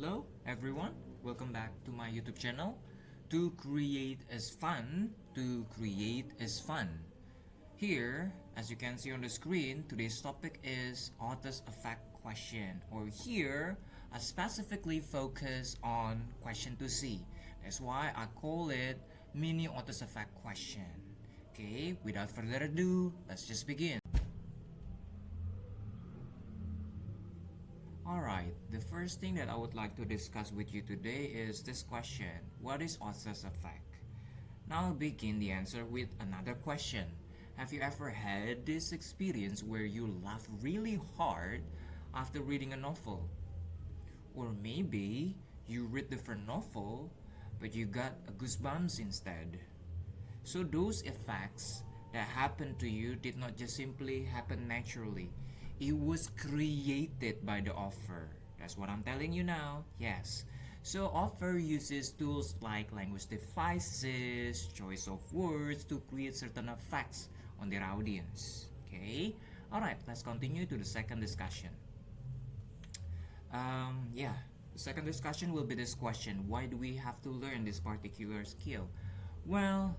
Hello everyone, welcome back to my YouTube channel. To create is fun, to create is fun. Here, as you can see on the screen, today's topic is author's effect question, or here I specifically focus on question to C. That's why I call it mini author's effect question. Okay, without further ado, let's just begin. Alright, the first thing that I would like to discuss with you today is this question: what is author's effect? Now I'll begin the answer with another question. Have you ever had this experience where you laugh really hard after reading a novel? Or maybe you read different novel but you got a goosebumps instead. So those effects that happened to you did not just simply happen naturally. It was created by the author. That's what I'm telling you now. Yes. So author uses tools like language devices, choice of words to create certain effects on their audience. Okay. Alright, let's continue to the second discussion. The second discussion will be this question: why do we have to learn this particular skill? Well,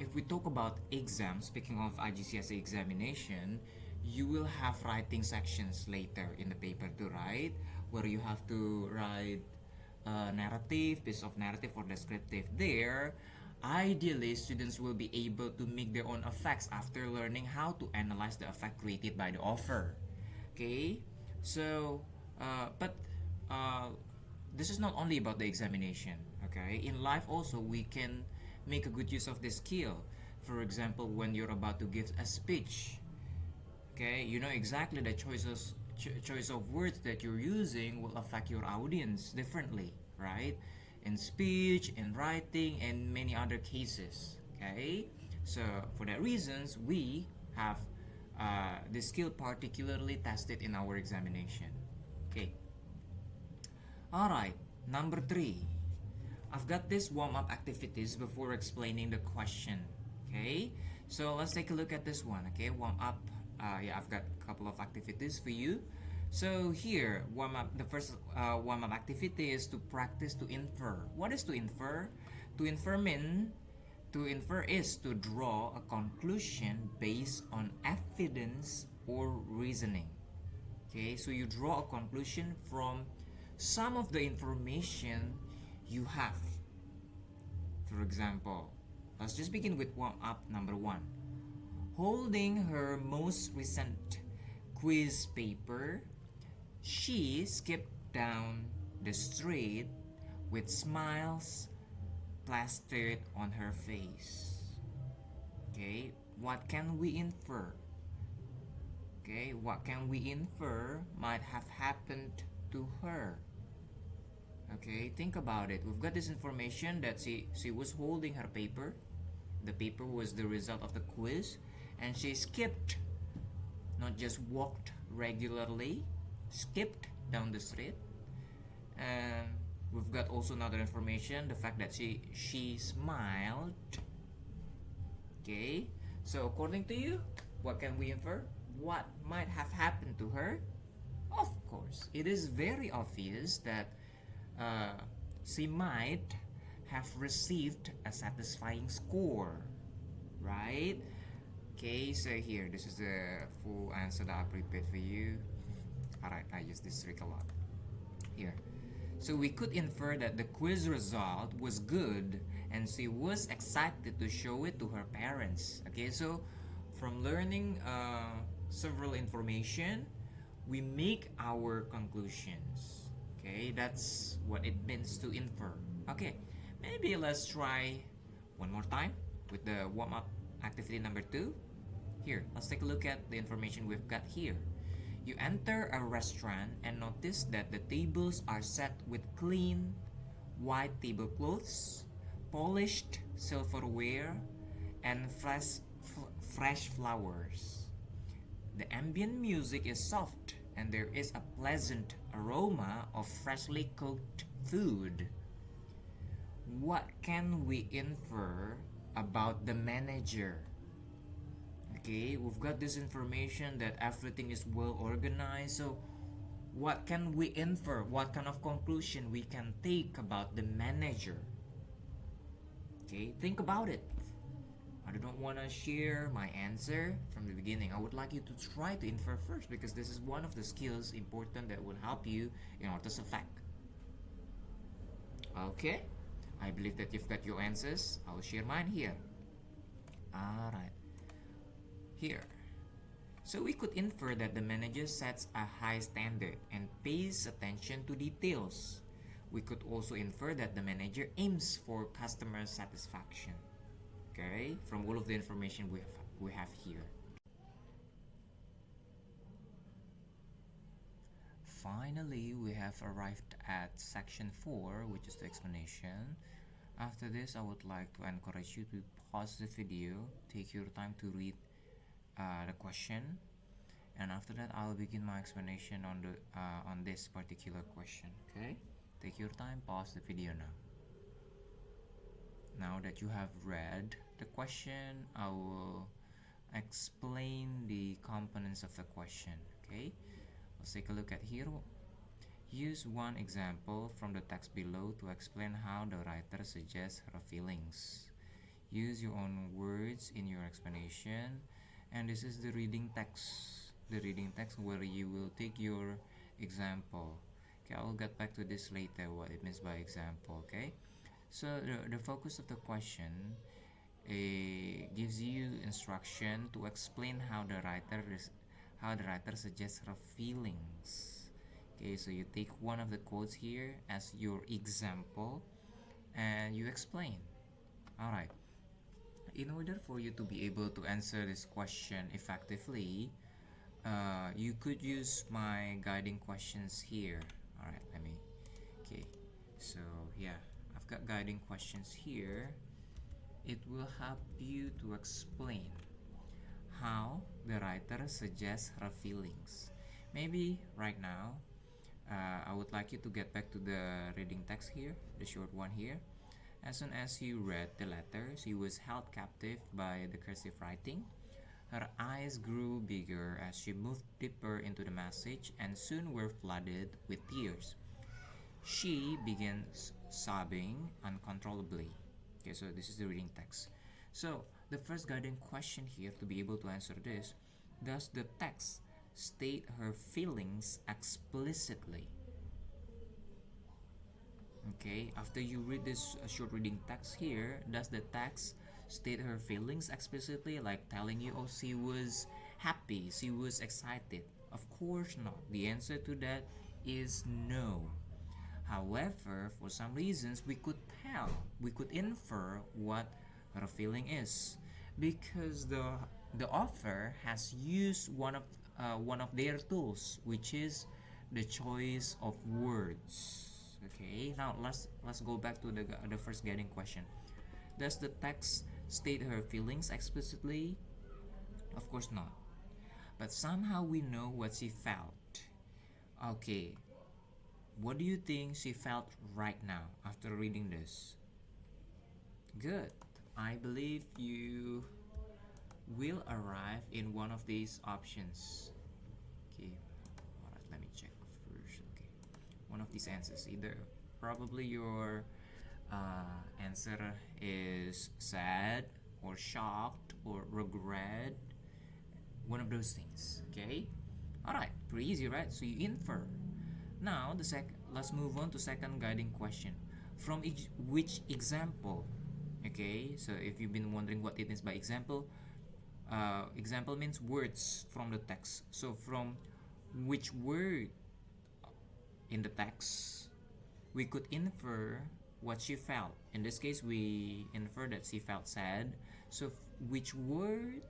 if we talk about exams, speaking of IGCSE examination, you will have writing sections later in the paper to write, where you have to write a narrative, piece of narrative or descriptive. There, ideally, students will be able to make their own effects after learning how to analyze the effect created by the author. Okay, so this is not only about the examination. Okay, in life also we can make a good use of this skill. For example, when you're about to give a speech, okay, you know exactly the choice of words that you're using will affect your audience differently, right? In speech, in writing, and many other cases. Okay, so for that reasons we have the skill particularly tested in our examination. Okay. Alright, number 3. I've got these warm-up activities before explaining the question. Okay, so let's take a look at this one. Okay, warm up. I've got a couple of activities for you. So here, warm up. The first warm-up activity is to practice to infer. What is to infer? To infer is to draw a conclusion based on evidence or reasoning. Okay, so you draw a conclusion from some of the information you have. For example, let's just begin with warm-up number 1. Holding her most recent quiz paper, she skipped down the street with smiles plastered on her face. Okay, what can we infer? Okay, what can we infer might have happened to her? Okay, think about it. We've got this information that she was holding her paper. The paper was the result of the quiz, and she skipped, not just walked regularly, skipped down the street. And we've got also another information, the fact that she smiled. Okay, so according to you, what can we infer? What might have happened to her? Of course, it is very obvious that she might have received a satisfying score, right? Okay, so here, this is the full answer that I prepared for you. Alright, I use this trick a lot. Here. So we could infer that the quiz result was good and she was excited to show it to her parents. Okay, so from learning several information, we make our conclusions. Okay, that's what it means to infer. Okay, maybe let's try one more time with the warm-up activity number 2. Here, let's take a look at the information we've got here. You enter a restaurant and notice that the tables are set with clean, white tablecloths, polished silverware, and fresh flowers. The ambient music is soft and there is a pleasant aroma of freshly cooked food. What can we infer about the manager? Okay, we've got this information that everything is well organized. So What can we infer? What kind of conclusion we can take about the manager? Okay, think about it. I don't want to share my answer from the beginning. I would like you to try to infer first because this is one of the skills important that will help you in order to fact. Okay, I believe that you've got your answers. I will share mine here. Alright, here. So we could infer that the manager sets a high standard and pays attention to details. We could also infer that the manager aims for customer satisfaction. Okay, from all of the information we have here. Finally, we have arrived at section 4, which is the explanation. After this, I would like to encourage you to pause the video, take your time to read the question, and after that, I'll begin my explanation on this particular question. Okay, take your time, pause the video now. Now that you have read the question, I will explain the components of the question. Okay, let's take a look at here. Use one example from the text below to explain how the writer suggests her feelings. Use your own words in your explanation, and this is the reading text. The reading text where you will take your example. Okay, I'll get back to this later, what it means by example. Okay, so the focus of the question gives you instruction to explain how the writer suggests her feelings. Okay, so you take one of the quotes here as your example and you explain. Alright, in order for you to be able to answer this question effectively, you could use my guiding questions here. Alright, okay, so yeah, I've got guiding questions here. It will help you to explain how the writer suggests her feelings. Maybe right now, I would like you to get back to the reading text here, the short one here. As soon as you read the letter, she was held captive by the cursive writing. Her eyes grew bigger as she moved deeper into the message and soon were flooded with tears. She began sobbing uncontrollably. Okay, so this is the reading text. So the first guiding question here to be able to answer this: does the text state her feelings explicitly? Okay, after you read this short reading text here, does the text state her feelings explicitly, like telling you, oh, she was happy, she was excited? Of course not. The answer to that is no. However, for some reasons, we could infer what her feeling is, because the author has used one of their tools, which is the choice of words. Okay, now let's go back to the first guiding question. Does the text state her feelings explicitly? Of course not. But somehow we know what she felt. Okay, what do you think she felt right now after reading this? Good. I believe you will arrive in one of these options. Okay, alright, let me check first. Okay, one of these answers. Either probably your answer is sad or shocked or regret. One of those things. Okay, alright, pretty easy, right? So you infer. Now let's move on to second guiding question. From which example? Okay, so if you've been wondering what it means by example, example means words from the text. So from which word in the text we could infer what she felt. In this case, we infer that she felt sad. So which word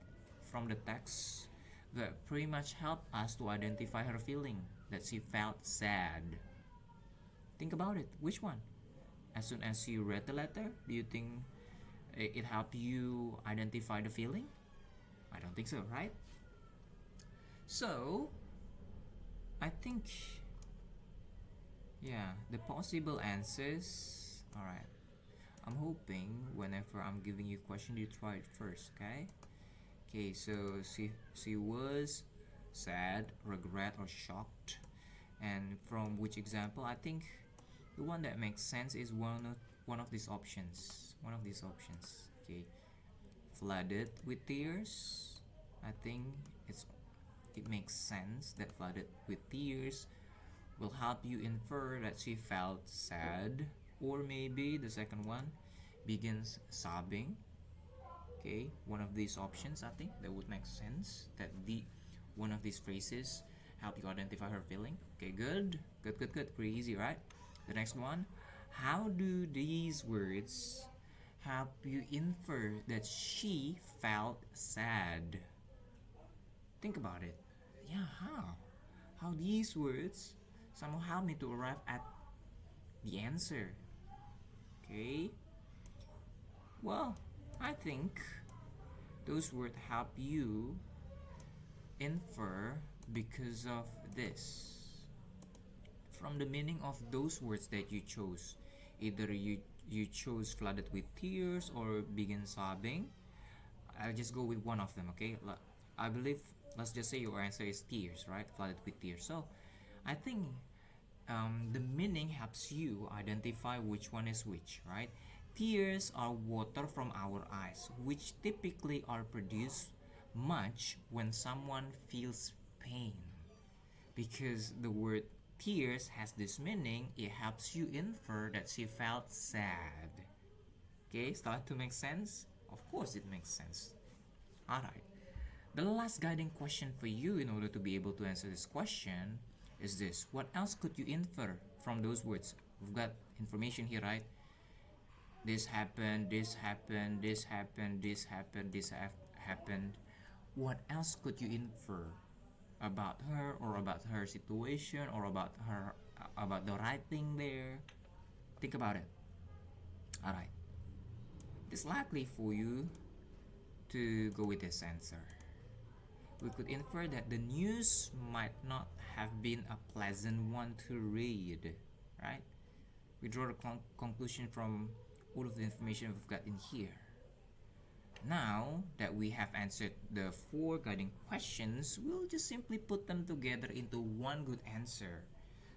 from the text that pretty much help us to identify her feeling, that she felt sad? Think about it. Which one? As soon as you read the letter, do you think it helped you identify the feeling? I don't think so, right? So I think, yeah, the possible answers. Alright, I'm hoping whenever I'm giving you a question, you try it first. Okay, so she was sad, regret, or shocked. And from which example, I think the one that makes sense is one of these options. One of these options. Okay, flooded with tears. I think it makes sense that flooded with tears will help you infer that she felt sad, or maybe the second one begins sobbing. Okay, one of these options, I think that would make sense, that the one of these phrases help you identify her feeling. Okay, good, pretty easy, right? The next one, how do these words help you infer that she felt sad? Think about it. Yeah, how these words somehow help me to arrive at the answer. Okay, well, I think those words help you infer because of this. From the meaning of those words that you chose, either you chose flooded with tears or begin sobbing. I'll just go with one of them, okay? I believe, let's just say your answer is tears, right? Flooded with tears. So I think the meaning helps you identify which one is which, right? Tears are water from our eyes, which typically are produced much when someone feels pain. Because the word tears has this meaning, it helps you infer that she felt sad. Okay, start to make sense? Of course, it makes sense. Alright. The last guiding question for you in order to be able to answer this question is this: what else could you infer from those words? We've got information here, right? This happened, this happened, this happened, this happened, happened. What else could you infer about her, or about her situation, or about the writing there? Think about it. All right. It's likely for you to go with this answer. We could infer that the news might not have been a pleasant one to read, right? We draw a conclusion from all of the information we've got in here. Now that we have answered the 4 guiding questions, we'll just simply put them together into one good answer.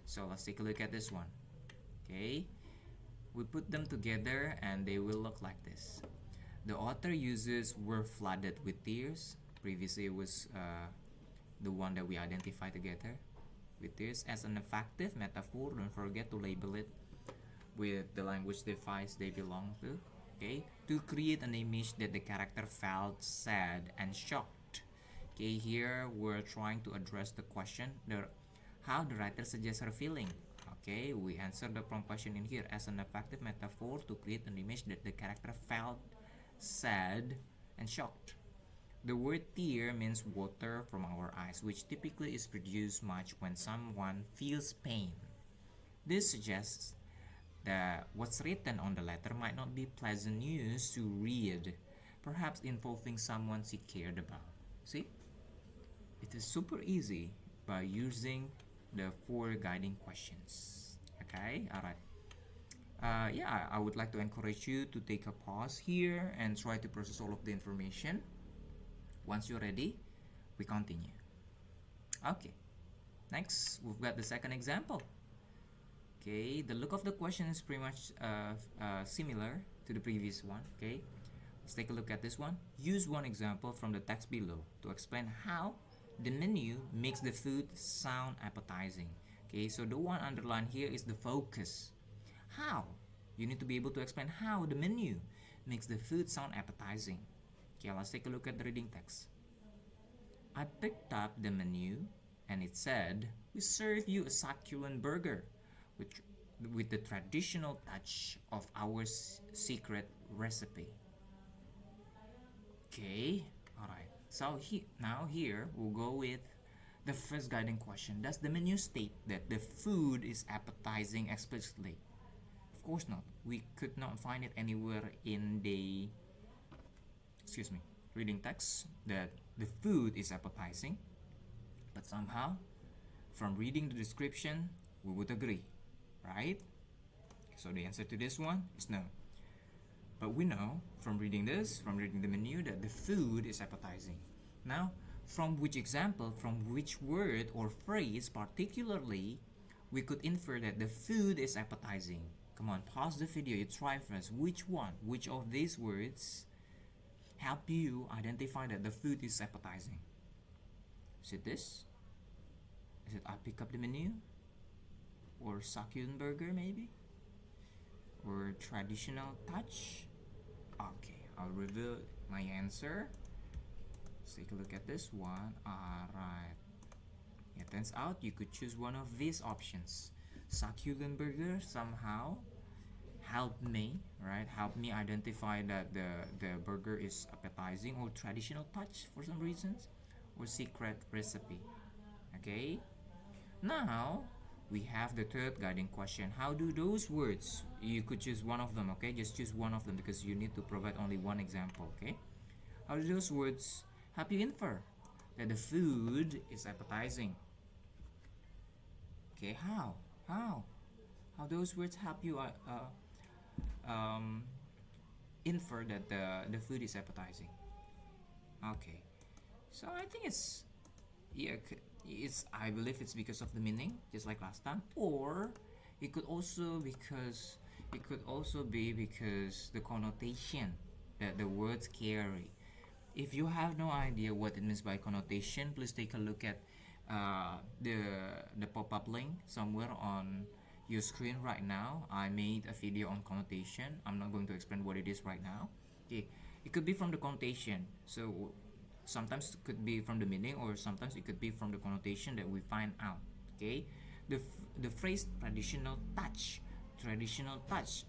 So let's take a look at this one. Okay, we put them together and they will look like this. The author uses "were flooded with tears." Previously it was the one that we identified together with tears as an effective metaphor. Don't forget to label it with the language device they belong to. Okay, to create an image that the character felt sad and shocked. Okay, here we're trying to address the question, how the writer suggests her feeling. Okay, we answer the prompt question in here as an effective metaphor to create an image that the character felt sad and shocked. The word tear means water from our eyes, which typically is produced much when someone feels pain. This suggests that what's written on the letter might not be pleasant news to read, perhaps involving someone she cared about. See? It is super easy by using the 4 guiding questions. Okay? Alright. Yeah, I would like to encourage you to take a pause here and try to process all of the information. Once you're ready, we continue. Okay. Next, we've got the second example. Okay, the look of the question is pretty much similar to the previous one. Okay, let's take a look at this one. Use one example from the text below to explain how the menu makes the food sound appetizing. Okay, so the one underlined here is the focus. How? You need to be able to explain how the menu makes the food sound appetizing. Okay, let's take a look at the reading text. I picked up the menu and it said, "We serve you a succulent burger with the traditional touch of our secret recipe." Okay, alright. So now here we'll go with the first guiding question. Does the menu state that the food is appetizing explicitly? Of course not. We could not find it anywhere in the reading text that the food is appetizing. But somehow, from reading the description, we would agree, right? So the answer to this one is no. But we know from reading the menu, that the food is appetizing. Now, from which example, from which word or phrase particularly we could infer that the food is appetizing. Come on, pause the video, you try first. Which of these words help you identify that the food is appetizing? Is it this? Is it I pick up the menu? Or succulent burger maybe? Or traditional touch? Okay, I'll reveal my answer. Let's take a look at this one. Alright. It turns out you could choose one of these options. Succulent burger somehow help me, right? Help me identify that the burger is appetizing, or traditional touch for some reasons, or secret recipe. Okay? Now we have the third guiding question. How do those words, you could choose one of them, okay? Just choose one of them because you need to provide only one example, okay? How do those words help you infer that the food is appetizing? Okay, how? How those words help you infer that the food is appetizing? Okay, so I think it's, yeah, it's, I believe it's because of the meaning, just like last time, or it could also be because the connotation that the words carry. If you have no idea what it means by connotation, please take a look at the pop-up link somewhere on your screen right now. I made a video on connotation. I'm not going to explain what it is right now. Okay, it could be from the connotation. So sometimes it could be from the meaning, or sometimes it could be from the connotation that we find out. Okay, the phrase traditional touch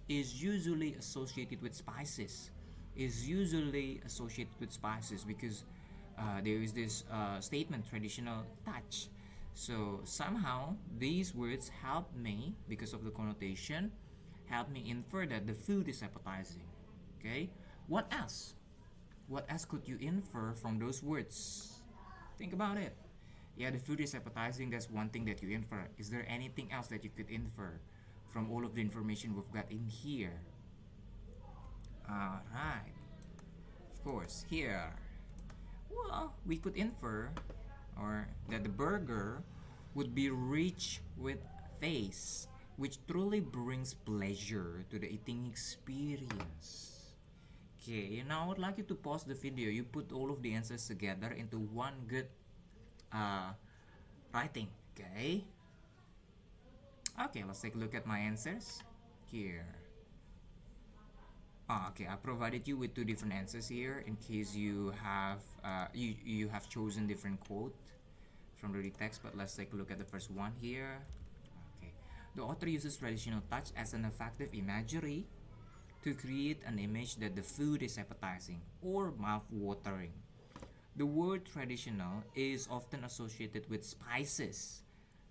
is usually associated with spices. Because there is this statement, traditional touch. So somehow these words help me, because of the connotation, help me infer that the food is appetizing. Okay, what else could you infer from those words? Think about it. Yeah, the food is appetizing, that's one thing that you infer. Is there anything else that you could infer from all of the information we've got in here? Alright, of course, here, well, we could infer or that the burger would be rich with taste, which truly brings pleasure to the eating experience. Okay, now I would like you to pause the video. You put all of the answers together into one good writing. Okay, let's take a look at my answers here. Okay, I provided you with two different answers here in case you have you have chosen different quote from the text. But let's take a look at the first one here. Okay, the author uses traditional touch as an effective imagery to create an image that the food is appetizing or mouth-watering. The word traditional is often associated with spices,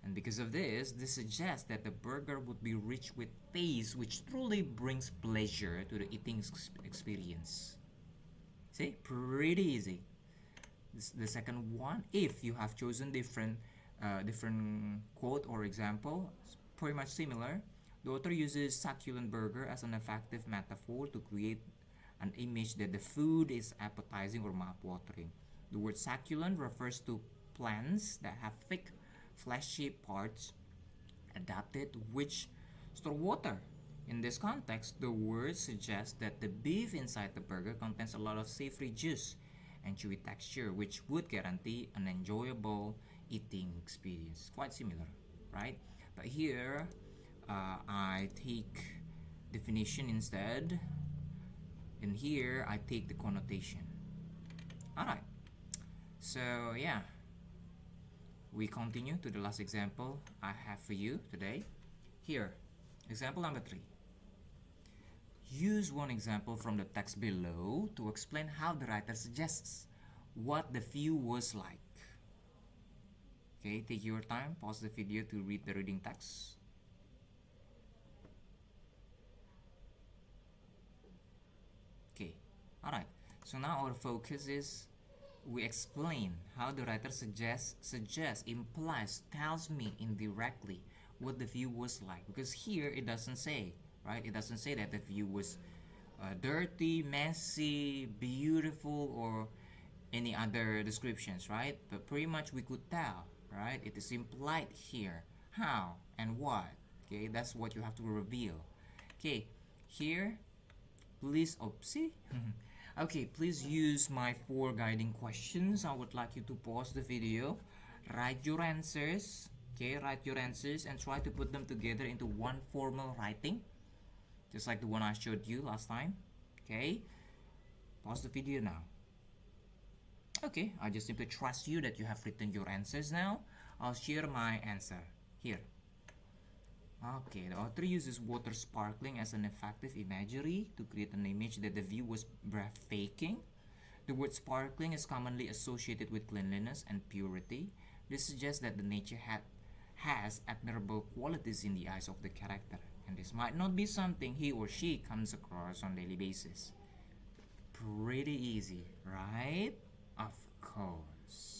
and because of this suggests that the burger would be rich with taste, which truly brings pleasure to the eating experience. See, pretty easy. The second one, if you have chosen different quote or example, pretty much similar. The author uses succulent burger as an effective metaphor to create an image that the food is appetizing or mouth-watering. The word succulent refers to plants that have thick, fleshy parts adapted which store water. In this context, the word suggests that the beef inside the burger contains a lot of savory juice and chewy texture, which would guarantee an enjoyable eating experience. Quite similar, right? But here, I take definition instead, and here I take the connotation. Alright, so yeah, we continue to the last example I have for you today. Here, example number 3. Use one example from the text below to explain how the writer suggests what the view was like. Okay, take your time, pause the video to read the reading text. Okay, alright, so now our focus is we explain how the writer suggests, implies, tells me indirectly what the view was like. Because here it doesn't say, right? It doesn't say that the view was dirty, messy, beautiful, or any other descriptions, right? But pretty much we could tell, right? It is implied here how and what. Okay, that's what you have to reveal. Okay, here, please, oh, see? Okay, please use my 4 guiding questions. I would like you to pause the video, write your answers, okay, write your answers and try to put them together into one formal writing, just like the one I showed you last time. Okay, pause the video now. Okay, I just simply trust you that you have written your answers now. I'll share my answer here. Okay, the author uses water sparkling as an effective imagery to create an image that the view was breathtaking. The word sparkling is commonly associated with cleanliness and purity. This suggests that the nature has admirable qualities in the eyes of the character, and this might not be something he or she comes across on a daily basis. Pretty easy, right? Of course.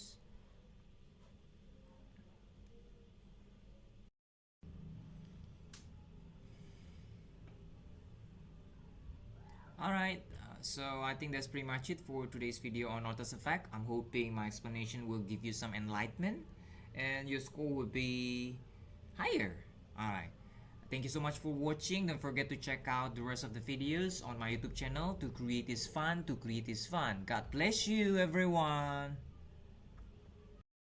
Alright, so I think that's pretty much it for today's video on Otta's effect. I'm hoping my explanation will give you some enlightenment and your score will be higher. Alright, thank you so much for watching. Don't forget to check out the rest of the videos on my YouTube channel. To create is fun, to create is fun. God bless you, everyone.